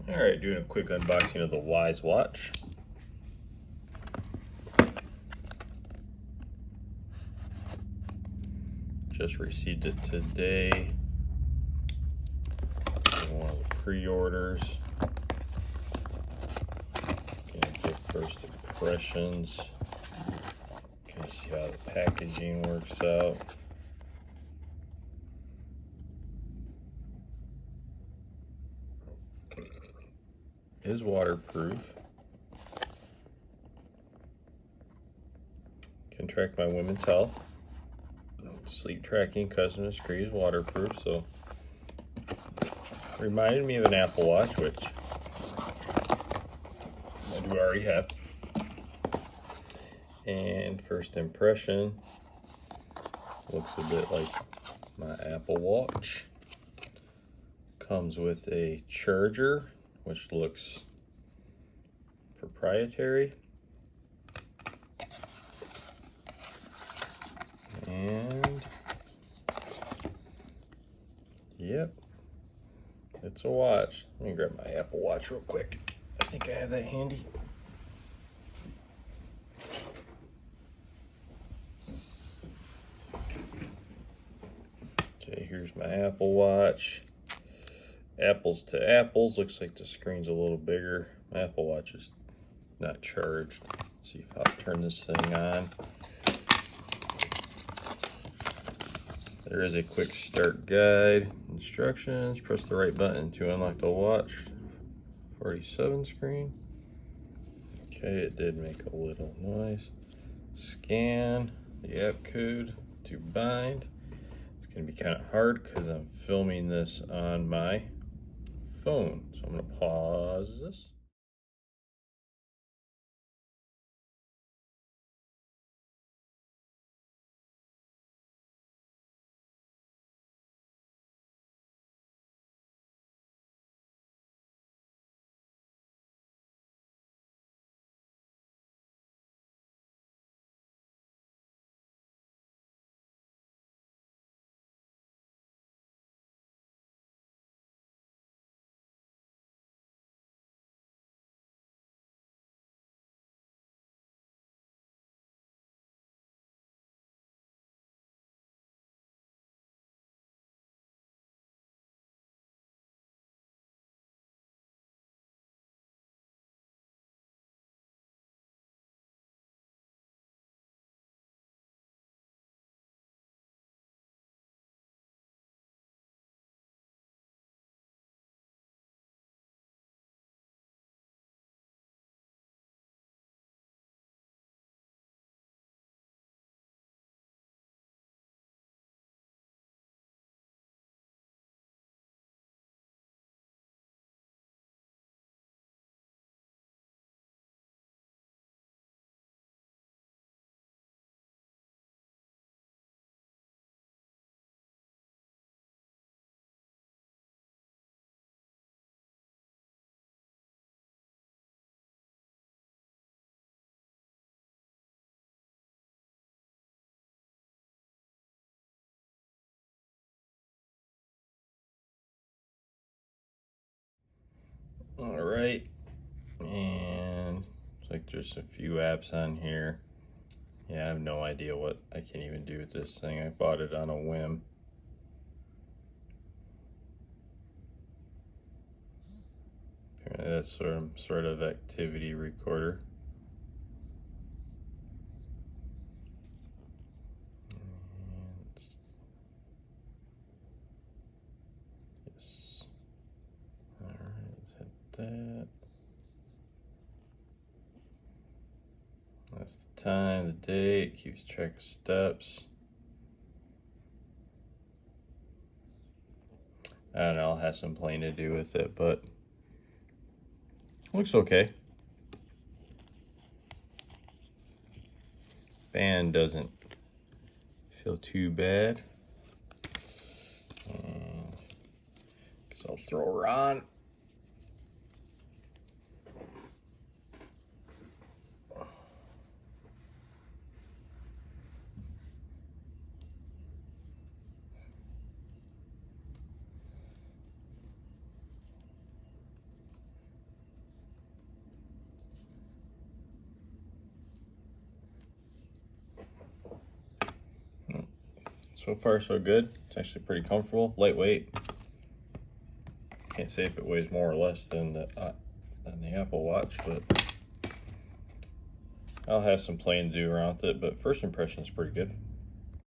Alright, doing a quick unboxing of the Wyze Watch. Just received it today. One of the pre-orders. Gonna get first impressions. Gonna see how the packaging works out. It is waterproof. Can track my women's health. Sleep tracking, custom and screen is waterproof, so reminded me of an Apple Watch, which I do already have. And first impression, looks a bit like my Apple Watch. Comes with a charger, which looks proprietary. And yep, it's a watch. Let me grab my Apple Watch real quick. I think I have that handy. Okay, here's my Apple Watch. Apples to apples, looks like the screen's a little bigger. My Apple Watch is not charged. See if I'll turn this thing on. There is a quick start guide, instructions, press the right button to unlock the watch. 47 screen. Okay, it did make a little noise. Scan the app code to bind. It's gonna be kind of hard because I'm filming this on my phone. So I'm gonna pause this. All right, and it's like there's a few apps on here. Yeah, I have no idea what I can even do with this thing. I bought it on a whim. Apparently that's sort of activity recorder. Yes. All right, let's hit that. That's the time, the date, keeps track of steps. I don't know, I'll have some playing to do with it, but looks okay. Band doesn't feel too bad. And guess I'll throw her on. So far, so good. It's actually pretty comfortable, lightweight. Can't say if it weighs more or less than the Apple Watch, but I'll have some playing to do around with it. But first impression is pretty good.